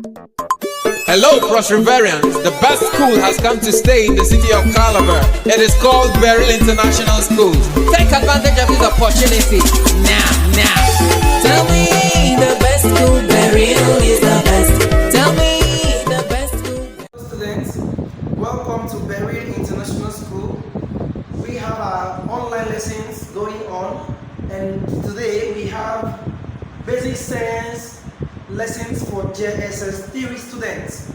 Hello, Prosperivarians. The best school has come to stay in the city of Calabar. It is called Beryl International School. Take advantage of this opportunity now. Tell me the best school, Beryl is the best. Tell me the best school. Students, welcome to Beryl International School. We have our online lessons going on, and today we have basic science lessons for Jss3 students.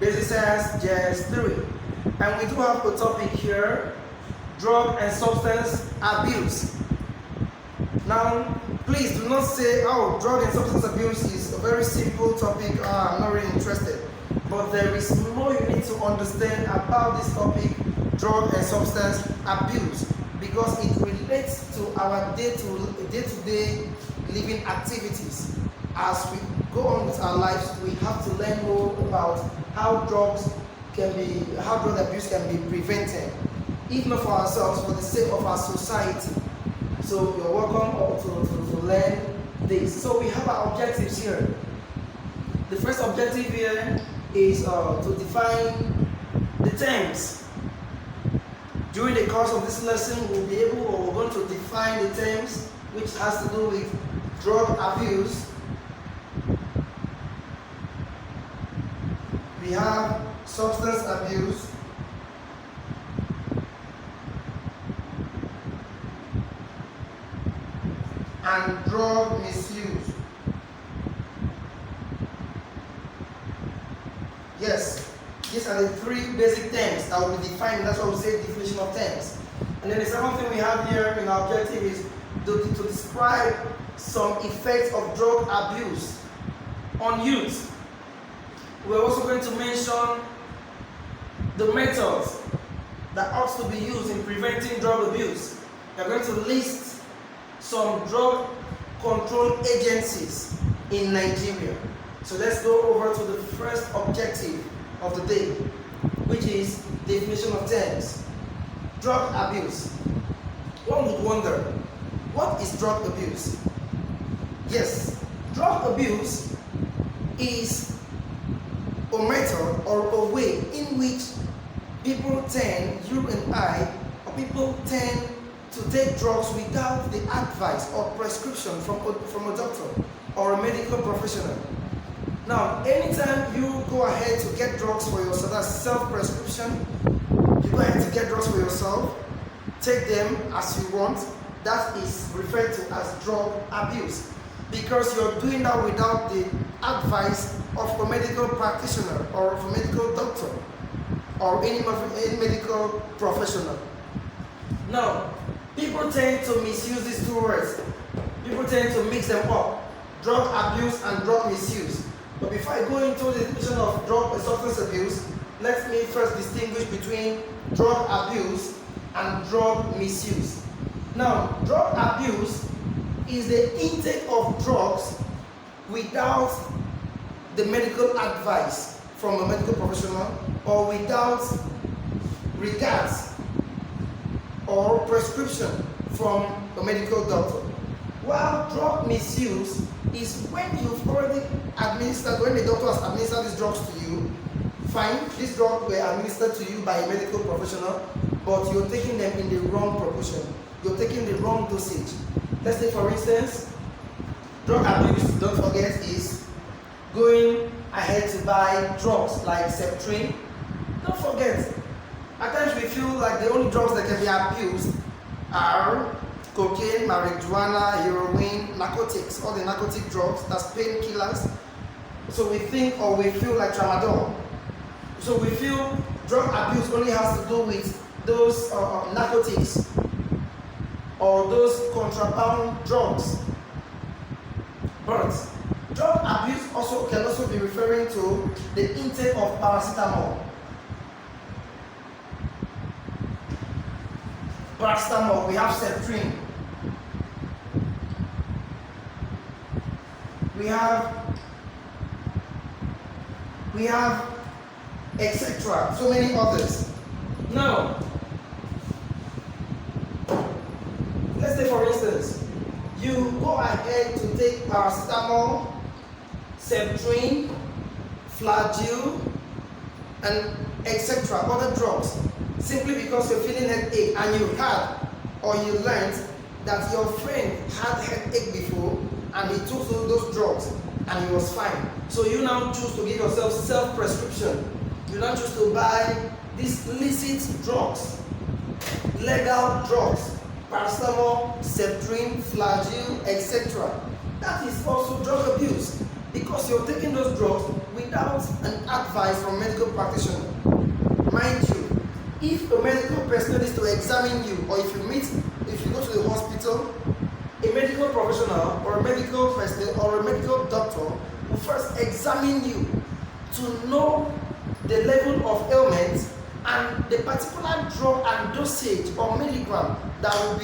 Basic science Js3. And we do have a topic here, drug and substance abuse. Now, please do not say, oh, drug and substance abuse is a very simple topic, I'm not really interested. But there is more you need to understand about this topic, drug and substance abuse, because it relates to our day-to-day living activities. As we go on with our lives, we have to learn more about how drug abuse can be prevented, if not for ourselves, for the sake of our society. So you're welcome to learn this. So we have our objectives here. The first objective here is to define the terms. During the course of this lesson, we're going to define the terms which has to do with drug abuse. We have substance abuse, and drug misuse. Yes, these are the three basic terms that will be defined. That's why we say definition of terms. And then the second thing we have here in our objective is to describe some effects of drug abuse on youth. We're also going to mention the methods that ought to be used in preventing drug abuse. We're going to list some drug control agencies in Nigeria. So let's go over to the first objective of the day, which is definition of terms. Drug abuse. One would wonder, what is drug abuse? Yes, drug abuse is a method or a way in which people tend to take drugs without the advice or prescription from a doctor or a medical professional. Now, anytime you go ahead to get drugs for yourself, that's self-prescription, you go ahead to get drugs for yourself, take them as you want, that is referred to as drug abuse, because you're doing that without the advice of a medical practitioner or of a medical doctor or any medical professional. Now, people tend to misuse these two words. People tend to mix them up, drug abuse and drug misuse. But before I go into the definition of drug and substance abuse, let me first distinguish between drug abuse and drug misuse. Now, drug abuse is the intake of drugs without the medical advice from a medical professional or without regards or prescription from a medical doctor. While drug misuse is when you've already administered, when the doctor has administered these drugs to you, fine, these drugs were administered to you by a medical professional, but you're taking them in the wrong proportion. You're taking the wrong dosage. Let's say, for instance, drug abuse, don't forget, is going ahead to buy drugs like Jss3. Don't forget, at times we feel like the only drugs that can be abused are cocaine, marijuana, heroin, narcotics, all the narcotic drugs, that's painkillers. So we think or we feel like tramadol. So we feel drug abuse only has to do with those narcotics or those contraband drugs. But drug abuse can also be referring to the intake of paracetamol. Paracetamol, we have Js3. We have etc. So many others. Now, let's say for instance, you go ahead to take paracetamol, Js3, flagyl, and etc. other drugs, simply because you're feeling headache and you had or you learned that your friend had headache before and he took those drugs and he was fine. So you now choose to give yourself self-prescription. You now choose to buy these illicit drugs, legal drugs, paracetamol, Js3, flagyl, etc. That is also drug abuse, because you're taking those drugs without an advice from a medical practitioner. Mind you, if a medical personnel is to examine you, or if you go to the hospital, a medical professional or a medical personnel or a medical doctor will first examine you to know the level of ailment and the particular drug and dosage or milligram that will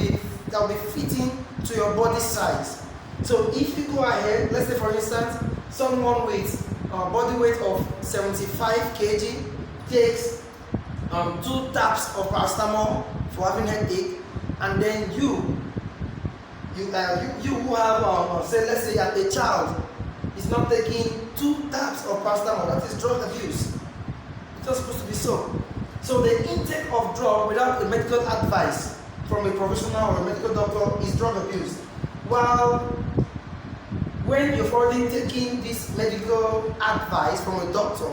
be fitting to your body size. So if you go ahead, let's say for instance, someone with body weight of 75 kg takes 2 taps of paracetamol for having headache, and then you who have say, let's say a child is not taking 2 taps of paracetamol, that is drug abuse. It's not supposed to be so. So the intake of drug without a medical advice from a professional or a medical doctor is drug abuse. While when you've already taken this medical advice from a doctor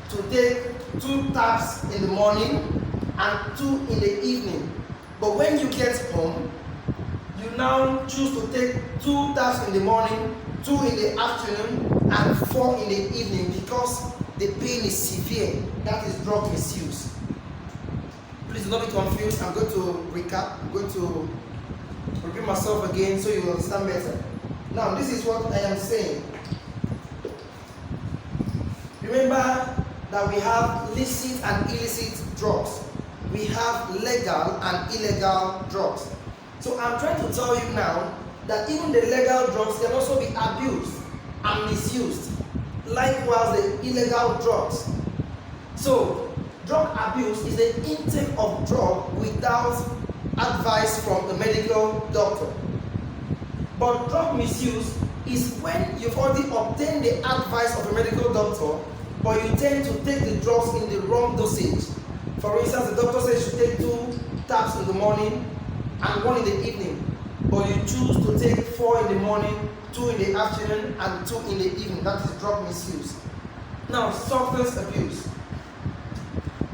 to take 2 taps in the morning and 2 in the evening, but when you get home, you now choose to take 2 taps in the morning, 2 in the afternoon, and 4 in the evening because the pain is severe. That is drug misuse. Please do not be confused. I'm going to recap. I'm going to repeat myself again so you will understand better. Now, this is what I am saying. Remember that we have licit and illicit drugs. We have legal and illegal drugs. So I'm trying to tell you now that even the legal drugs can also be abused and misused. Likewise, the illegal drugs. So, drug abuse is the intake of drug without advice from a medical doctor. But drug misuse is when you've already obtained the advice of a medical doctor, but you tend to take the drugs in the wrong dosage. For instance, the doctor says you take 2 taps in the morning and 1 in the evening, but you choose to take 4 in the morning, 2 in the afternoon, and 2 in the evening. That is drug misuse. Now, substance abuse.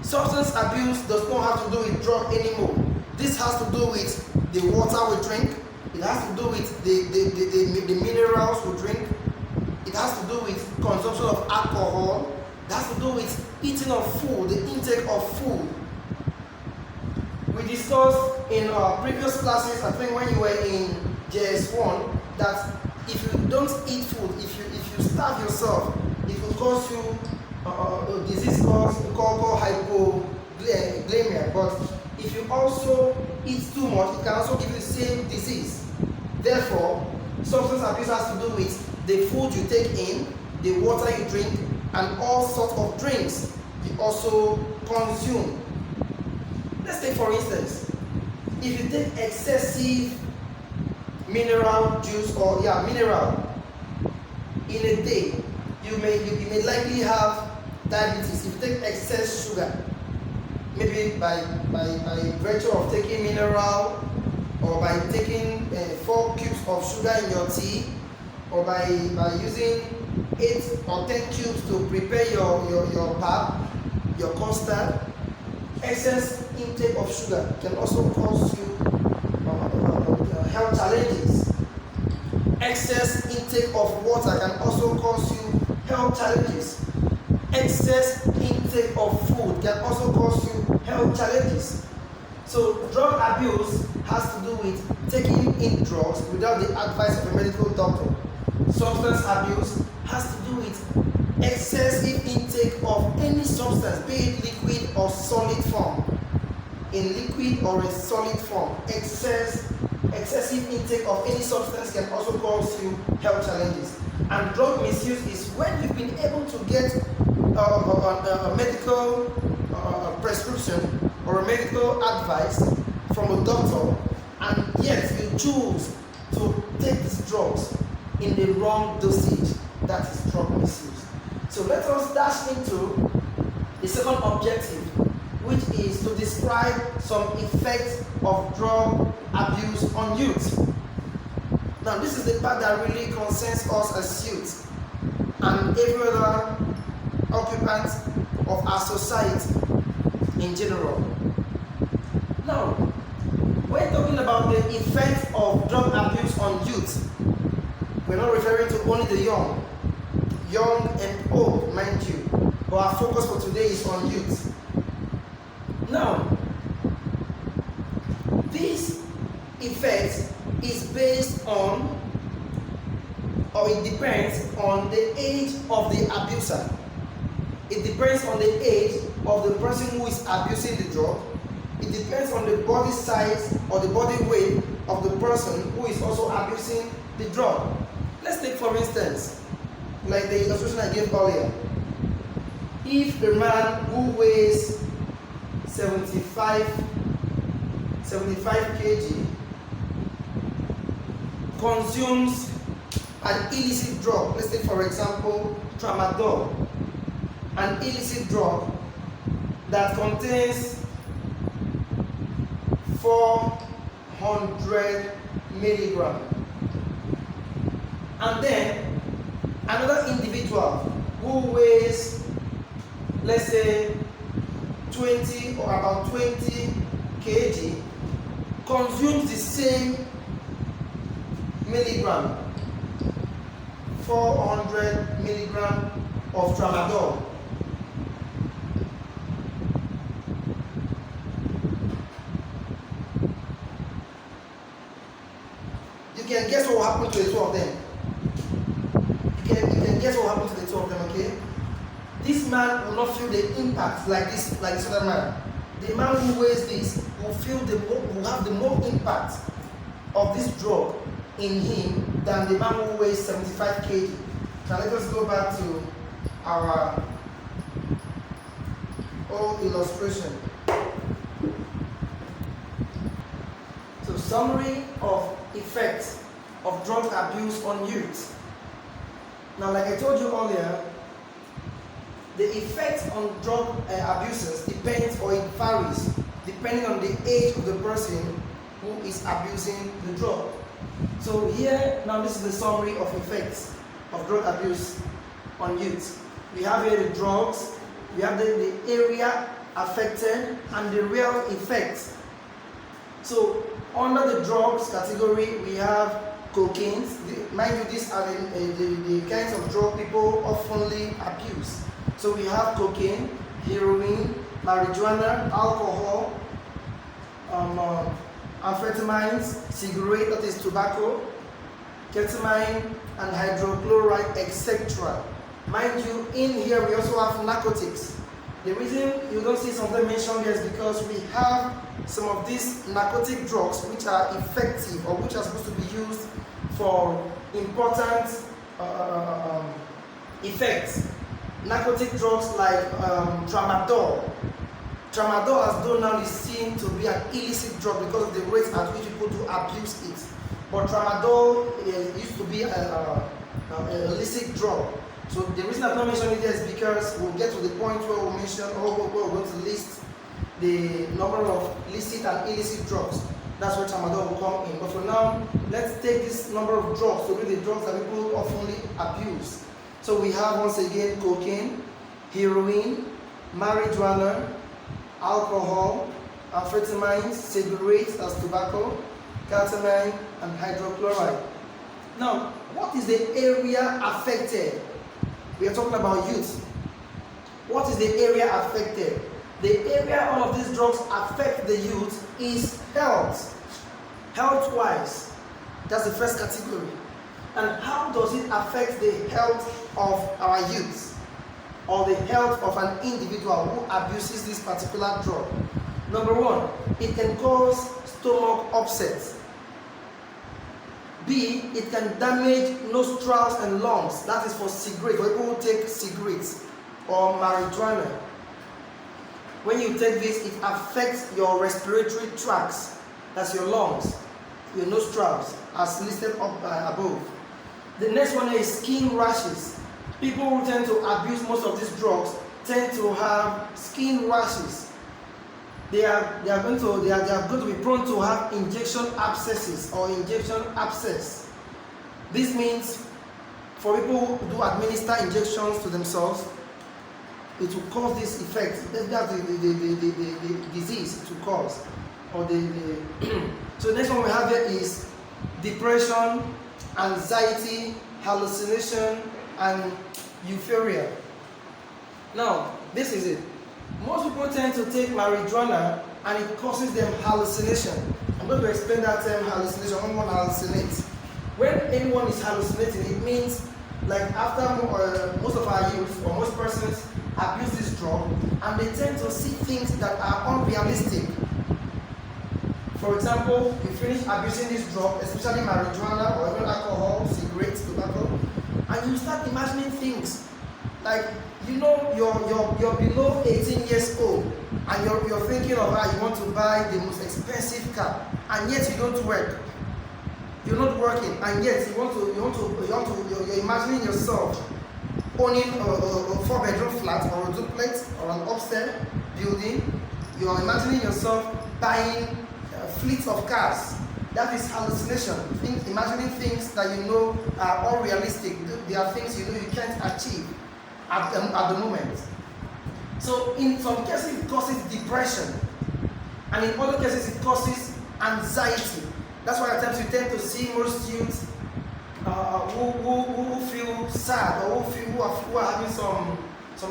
Substance abuse does not have to do with drug anymore. This has to do with the water we drink. It has to do with the minerals we drink. It has to do with consumption of alcohol. It has to do with eating of food, the intake of food. We discussed in our previous classes, I think when you were in Js3, that if you don't eat food, if you starve yourself, it will cause you a disease called hypoglycemia. But if you also eat too much, it can also give you the same disease. Therefore, substance abuse has to do with the food you take in, the water you drink, and all sorts of drinks you also consume. Let's take for instance, if you take excessive mineral juice or mineral in a day, you may likely have diabetes. If you take excess sugar, maybe by virtue of taking mineral, or by taking 4 cubes of sugar in your tea, or by using 8 or 10 cubes to prepare your pap, your custard, excess intake of sugar can also cause you health challenges. Excess intake of water can also cause you health challenges. Excess intake of food can also cause you health challenges. So drug abuse has to do with taking in drugs without the advice of a medical doctor. Substance abuse has to do with excessive intake of any substance, be it liquid or solid form. In liquid or a solid form, excessive intake of any substance can also cause you health challenges. And drug misuse is when you've been able to get a medical prescription or a medical advice from a doctor, and yet you choose to take these drugs in the wrong dosage. That is drug misuse. So let us dash into the second objective, which is to describe some effects of drug abuse on youth. Now this is the part that really concerns us as youth and every other occupant of our society in general. Now, when talking about the effects of drug abuse on youth, we're not referring to only the young and old, mind you, but our focus for today is on youth. Now, this effect is based on, or it depends on the age of the abuser. It depends on the age of the person who is abusing the drug. It depends on the body size or the body weight of the person who is also abusing the drug. Let's take for instance, like the illustration I gave earlier. If a man who weighs 75 kg consumes an illicit drug, let's take for example tramadol, an illicit drug that contains 400 milligrams, and then another individual who weighs, let's say 20 or about 20 kg consumes the same milligram, 400 milligrams of tramadol. You can guess what will happen to the two of them. You can guess what will happen to the two of them, okay? This man will not feel the impact like this other man. The man who weighs this will have the more impact of this drug in him than the man who weighs 75 kg. Now let us go back to our old illustration. So summary of effects of drug abuse on youth. Now like I told you earlier, the effects on drug abusers depends, or it varies depending on the age of the person who is abusing the drug. So here, now this is the summary of effects of drug abuse on youth. We have here the drugs, we have the area affected, and the real effects. So under the drugs category, we have cocaine. Mind you, these are the kinds of drug people oftenly abuse. So we have cocaine, heroin, marijuana, alcohol, amphetamines, cigarette, that is tobacco, ketamine, and hydrochloride, etc. Mind you, in here we also have narcotics. The reason you don't see some of them mentioned here is because we have some of these narcotic drugs which are effective or which are supposed to be used for important effects. Narcotic drugs like tramadol. Tramadol, as though now is seen to be an illicit drug because of the rate at which people do abuse it. But tramadol used to be an illicit drug. So the reason I'm not mentioning it is because we'll get to the point where we'll mention, or we're going to list the number of licit and illicit drugs. That's where tramadol will come in. But for now, let's take this number of drugs to be the drugs that people often abuse. So we have once again cocaine, heroin, marijuana, alcohol, amphetamines, cigarettes, that's tobacco, ketamine, and hydrochloride. Now, what is the area affected? We are talking about youth. What is the area affected? The area all of these drugs affect the youth is health. Health-wise, that's the first category. And how does it affect the health of our youth, or the health of an individual who abuses this particular drug? Number one, it can cause stomach upset. B, it can damage nostrils and lungs. That is for cigarettes, for people who take cigarettes or marijuana. When you take this, it affects your respiratory tracts. That's your lungs, your nostrils, as listed up above. The next one is skin rashes. People who tend to abuse most of these drugs tend to have skin rashes. They are going to be prone to have injection abscesses or injection abscess. This means for people who do administer injections to themselves, it will cause this effect. That's the disease it will cause. Or so the next one we have here is depression, anxiety, hallucination, and euphoria. Now, this is it. Most people tend to take marijuana and it causes them hallucination. I'm going to explain that term hallucination. When one hallucinates. When anyone is hallucinating, it means like after most of our youth or most persons abuse this drug and they tend to see things that are unrealistic. For example, you finish abusing this drug, especially marijuana or even alcohol, cigarettes, tobacco, and you start imagining things like, you know, you're below 18 years old and you're thinking of how you want to buy the most expensive car, and yet you don't work. You're not working, and yet you're imagining yourself owning a 4-bedroom flat or a duplex or an upstairs building. You're imagining yourself buying fleets of cars. That is hallucination. Imagining things that you know are unrealistic. They are things you know you can't achieve at the moment. So in some cases it causes depression, and in other cases it causes anxiety. That's why at times you tend to see most youths who feel sad or who are having some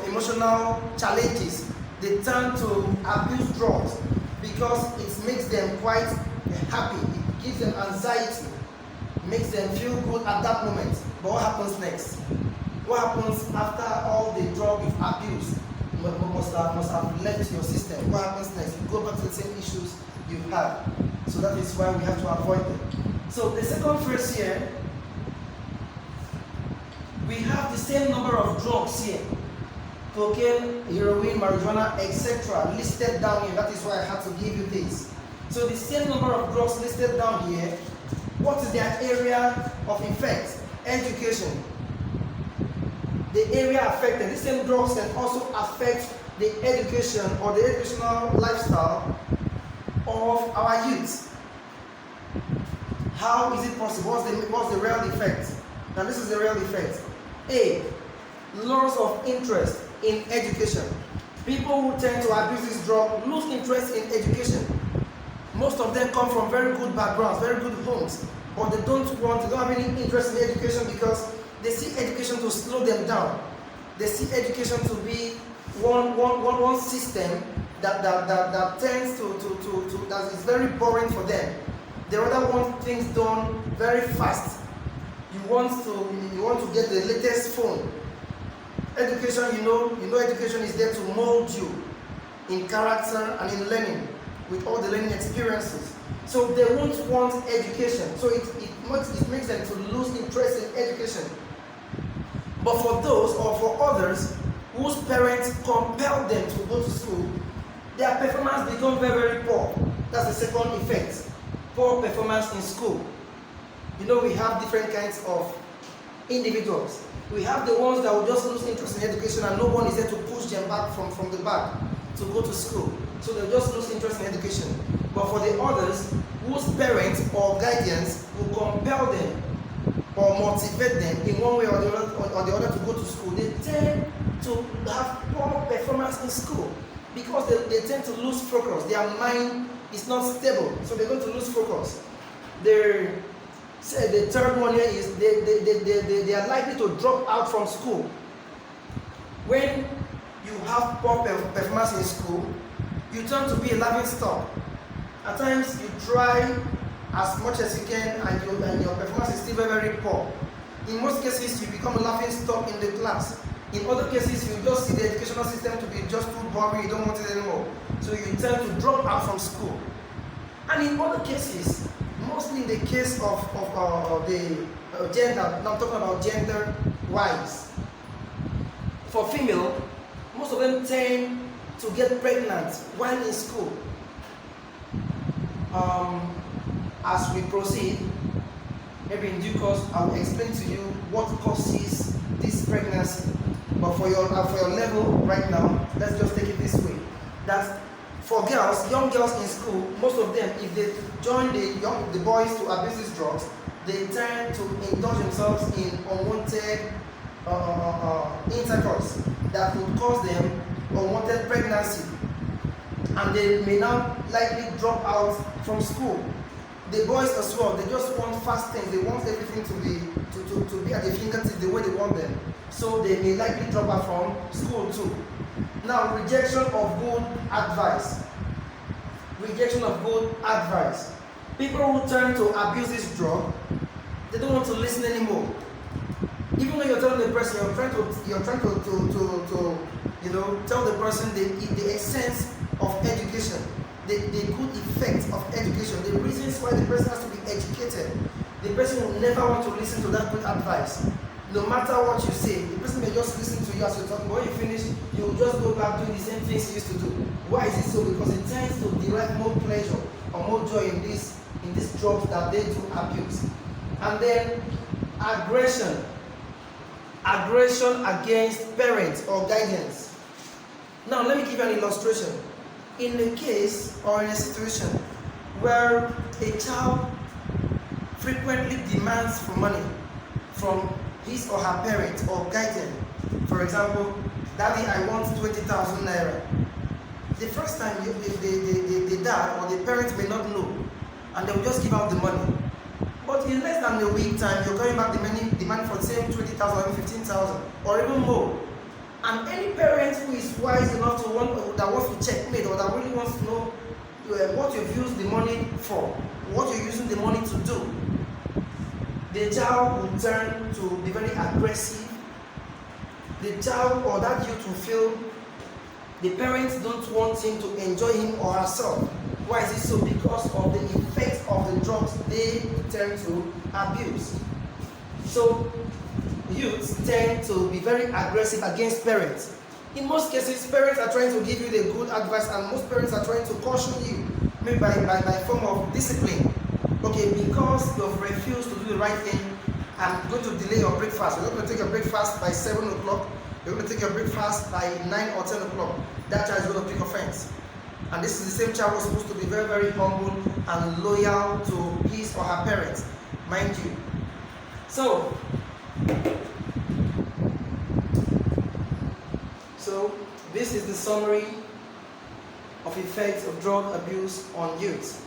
emotional challenges. They turn to abuse drugs because it makes them quite happy. It gives them anxiety, makes them feel good at that moment. But what happens next? What happens after all the drug you've abused must have left your system? What happens next? You go back to the same issues you've had. So that is why we have to avoid them. So the second phrase here, we have the same number of drugs here. Cocaine, heroin, marijuana, etc. listed down here. That is why I had to give you this. So the same number of drugs listed down here. What is their area of effect? Education. The area affected. These same drugs can also affect the education or the educational lifestyle of our youth. How is it possible? What's the real effect? Now this is the real effect. A, loss of interest in education. People who tend to abuse this drug lose interest in education. Most of them come from very good backgrounds, very good homes, but they don't have any interest in education because they see education to slow them down. They see education to be one system that tends that is very boring for them. They rather want things done very fast. You want to get the latest phone. Education, you know education is there to mold you in character and in learning, with all the learning experiences. So they won't want education. So it makes them to lose interest in education. But for those or for others whose parents compel them to go to school, their performance becomes very, very poor. That's the second effect. Poor performance in school. You know, we have different kinds of individuals. We have the ones that will just lose interest in education and no one is there to push them back from the back to go to school. So they'll just lose interest in education. But for the others, whose parents or guardians will compel them or motivate them in one way or the other to go to school, they tend to have poor performance in school because they tend to lose focus. Their mind is not stable, so they're going to lose focus. The third one here is they are likely to drop out from school. When you have poor performance in school, you turn to be a laughing stock. At times you try as much as you can and your performance is still very, very poor. In most cases you become a laughing stock in the class. In other cases you just see the educational system to be just too boring, you don't want it anymore. So you tend to drop out from school. And in other cases, mostly in the case of the gender, now I'm talking about gender-wise. For female, most of them tend to get pregnant while in school. As we proceed, maybe in due course, I will explain to you what causes this pregnancy. But for your level right now, let's just take it this way. That for girls, young girls in school, most of them, if they join the boys to abuse these drugs, they tend to indulge themselves in unwanted intercourse that would cause them unwanted pregnancy, and they may now likely drop out from school. The boys as well, they just want fast things. They want everything to be at their fingertips the way they want them. So they may likely drop out from school too. Now, rejection of good advice. Rejection of good advice. People who turn to abuse this drug, they don't want to listen anymore. Even when you're telling the person, you're trying to tell the person the essence of education, the good effects of education, the reasons why the person has to be educated. The person will never want to listen to that good advice. No matter what you say, the person may just listen to you as you're talking, but when you finish, you will just go back doing the same things you used to do. Why is it so? Because it tends to derive more pleasure or more joy in these drugs that they do abuse. And then aggression. Aggression against parents or guardians. Now let me give you an illustration. In a case or in a situation where a child frequently demands for money from his or her parent or guardian, for example, "Daddy, I want 20,000 naira." The first time the dad or the parent may not know, and they will just give out the money. But in less than a week time, you're coming back demand for the same 20,000 or 15,000 or even more. And any parent who is wise enough that wants to checkmate or that really wants to know what you've used the money for, what you're using the money to do, the child will turn to be very aggressive. The child or that youth will feel the parents don't want him to enjoy him or herself. Why is it so? Because of the effects of the drugs they tend to abuse. So youths tend to be very aggressive against parents. In most cases, parents are trying to give you the good advice, and most parents are trying to caution you, maybe by form of discipline. Okay, because you've refused to do the right thing, I'm going to delay your breakfast. You're not going to take your breakfast by 7 o'clock. You're going to take your breakfast by 9 or 10 o'clock. That child is going to pick offense. And this is the same child who's supposed to be very, very humble and loyal to his or her parents, mind you. So this is the summary of effects of drug abuse on youth.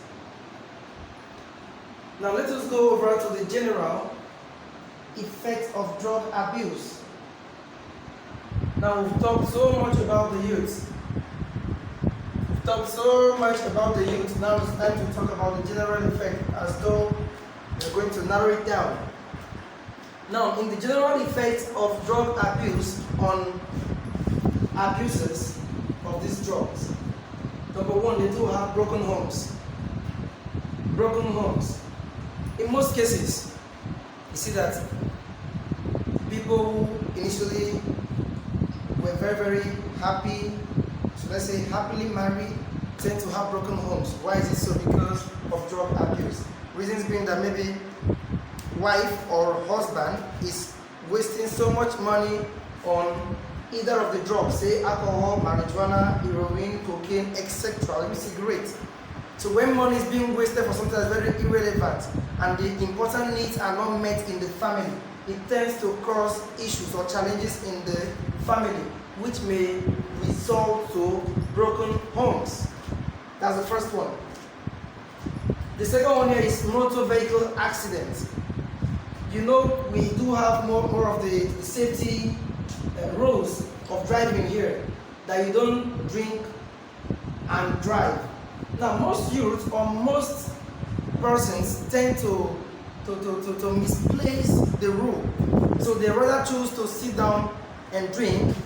Now let us go over to the general effects of drug abuse. Now we've talked so much about the youth. Now it's time to talk about the general effect, as though we're going to narrow it down. Now, in the general effects of drug abuse on abusers of these drugs, number one, they do have broken homes. Broken homes. In most cases, you see that people who initially were very, very happy, so let's say happily married, tend to have broken homes. Why is it so? Because of drug abuse. Reasons being that maybe wife or husband is wasting so much money on either of the drugs, say alcohol, marijuana, heroin, cocaine, etc., even cigarettes. So when money is being wasted for something that's very irrelevant and the important needs are not met in the family, it tends to cause issues or challenges in the family, which may result to broken homes. That's the first one. The second one here is motor vehicle accidents. You know, we do have more of the safety rules of driving here, that you don't drink and drive. Now, most youth or most persons tend to misplace the rule. So they rather choose to sit down and drink.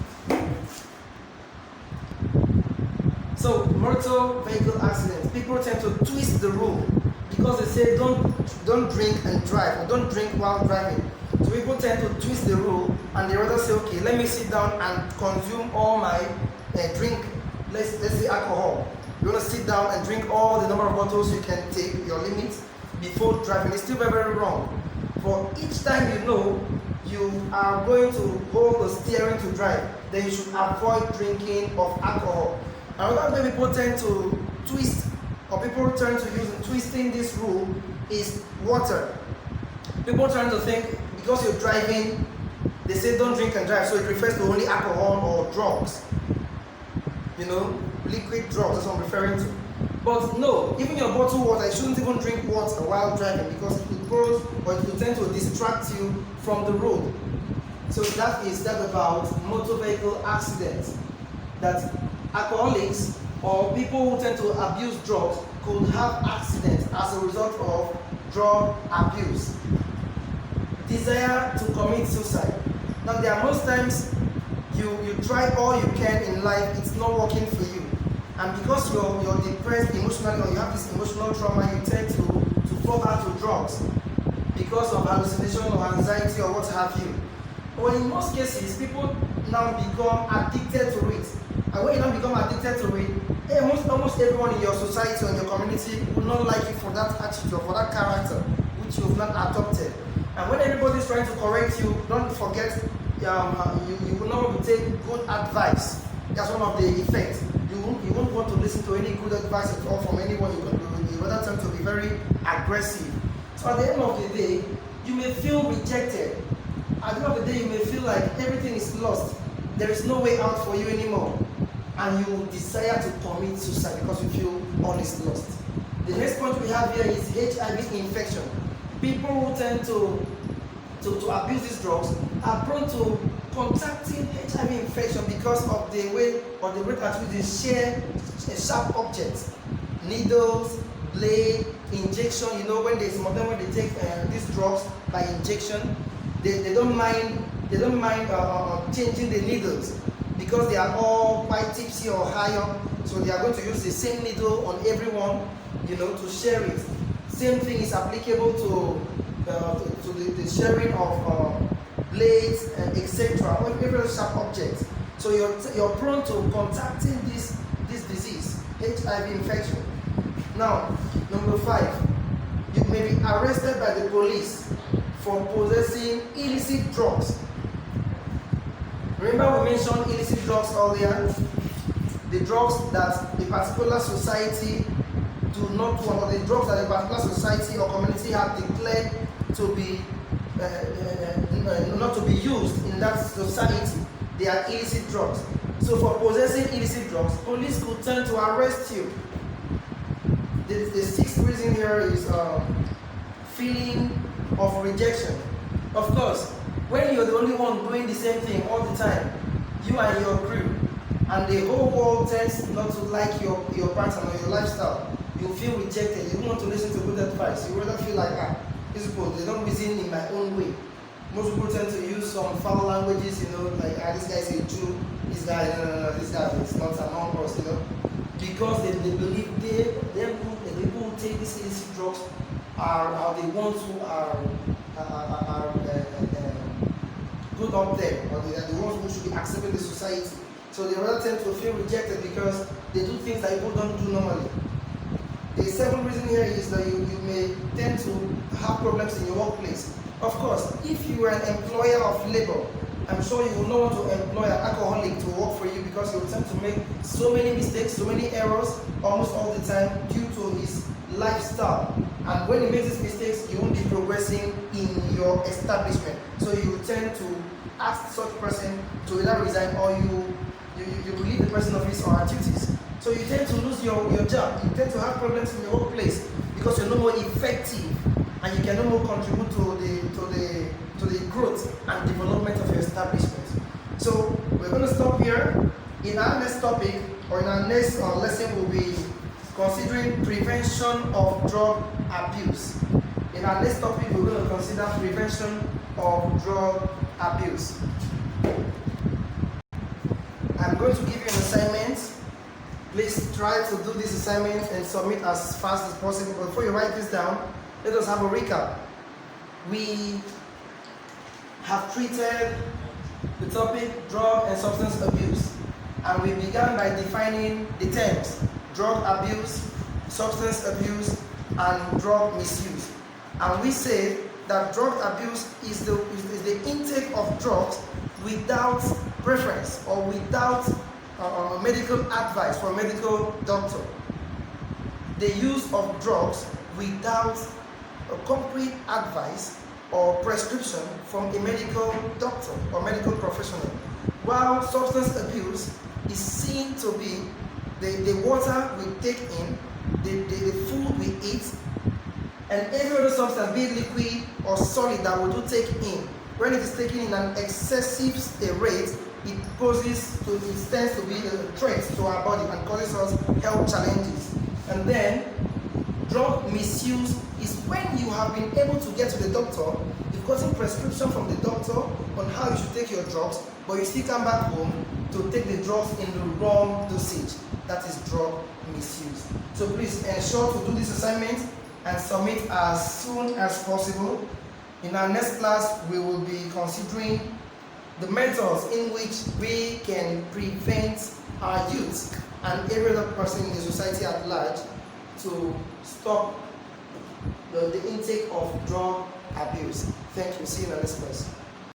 So, motor vehicle accidents, people tend to twist the rule because they say don't drink and drive, or don't drink while driving. So people tend to twist the rule and they rather say, okay, let me sit down and consume all my drink, let's say alcohol. You want to sit down and drink all the number of bottles you can take, your limit, before driving. It's still very, very wrong. For each time you know you are going to hold the steering to drive, then you should avoid drinking of alcohol. Another way people tend to twist, or people turn to use in twisting this rule, is water. People tend to think because you're driving, they say don't drink and drive, so it refers to only alcohol or drugs. You know, liquid drugs, that's what I'm referring to. But no, even your bottled water, you shouldn't even drink water while driving because it will cause, or it will tend to distract you from the road. So that is that about motor vehicle accidents. That alcoholics or people who tend to abuse drugs could have accidents as a result of drug abuse. Desire to commit suicide. Now there are most times you try all you can in life, it's not working for you. And because you're depressed emotionally or you have this emotional trauma, you tend to fall out to drugs because of hallucination or anxiety or what have you. But in most cases, people now become addicted to it. And when you now become addicted to it, almost everyone in your society or in your community will not like you for that attitude or for that character which you have not adopted. And when everybody is trying to correct you, don't forget you will not take good advice. That's one of the effects. You won't want to listen to any good advice at all from anyone. You rather tend to be very aggressive. So at the end of the day, you may feel rejected. At the end of the day, you may feel like everything is lost. There is no way out for you anymore. And you desire to commit suicide because you feel all is lost. The next point we have here is HIV infection. People who tend to abuse these drugs are prone to contracting HIV infection because of the way or the rate at which they share sharp objects, needles, blade, injection. You know, when some of them when they take these drugs by injection, they don't mind changing the needles because they are all quite tipsy or high up. So they are going to use the same needle on everyone, you know, to share it. Same thing is applicable to the sharing of blades, etc. Every sharp object. So you're prone to contracting this disease, HIV infection. Now, number 5, you may be arrested by the police for possessing illicit drugs. Remember we mentioned illicit drugs earlier? The drugs that a particular society do not want, or the drugs that a particular society or community have declared to be not to be used in that society. They are illicit drugs. So for possessing illicit drugs, police could turn to arrest you. The sixth reason here is feeling of rejection. Of course, when you're the only one doing the same thing all the time, you and your crew, and the whole world tends not to like your pattern or your lifestyle, you feel rejected. You don't want to listen to good advice. You rather feel like, these people, they don't reason in my own way. Most people tend to use some foul languages, you know, like, this guy is a Jew, this guy, no, this guy is not among us, you know, because they believe the people who take these illicit drugs are the ones who are good up there, or they are the ones who should be accepted in the society. So they rather tend to feel rejected because they do things that people don't do normally. The seventh reason here is that you may tend to have problems in your workplace. Of course, if you are an employer of labor, I'm sure you will not want to employ an alcoholic to work for you because he will tend to make so many mistakes, so many errors almost all the time due to his lifestyle. And when he makes these mistakes, you won't be progressing in your establishment. So you will tend to ask such person to either resign or you relieve the person of his or her duties. So you tend to lose your job. You tend to have problems in your workplace because you're no more effective and you can no more contribute to the growth and development of your establishment. So we're going to stop here. In our next topic or in our next lesson, we'll be considering prevention of drug abuse. In our next topic, we're going to consider prevention of drug abuse. I'm going to give you an assignment. Please try to do this assignment and submit as fast as possible. But before you write this down, let us have a recap. We have treated the topic drug and substance abuse, and we began by defining the terms drug abuse, substance abuse, and drug misuse. And we said that drug abuse is the the intake of drugs without preference or without medical advice from a medical doctor. The use of drugs without a concrete advice or prescription from a medical doctor or medical professional. While substance abuse is seen to be the water we take in, the food we eat, and every other substance, be it liquid or solid, that we do take in. When it is taken in an excessive rate, it tends to be a threat to our body and causes us health challenges. And then, drug misuse is when you have been able to get to the doctor, you've gotten prescription from the doctor on how you should take your drugs, but you still come back home to take the drugs in the wrong dosage. That is drug misuse. So please ensure to do this assignment and submit as soon as possible. In our next class, we will be considering the methods in which we can prevent our youth and every other person in the society at large to stop the intake of drug abuse. Thank you. See you in the next class.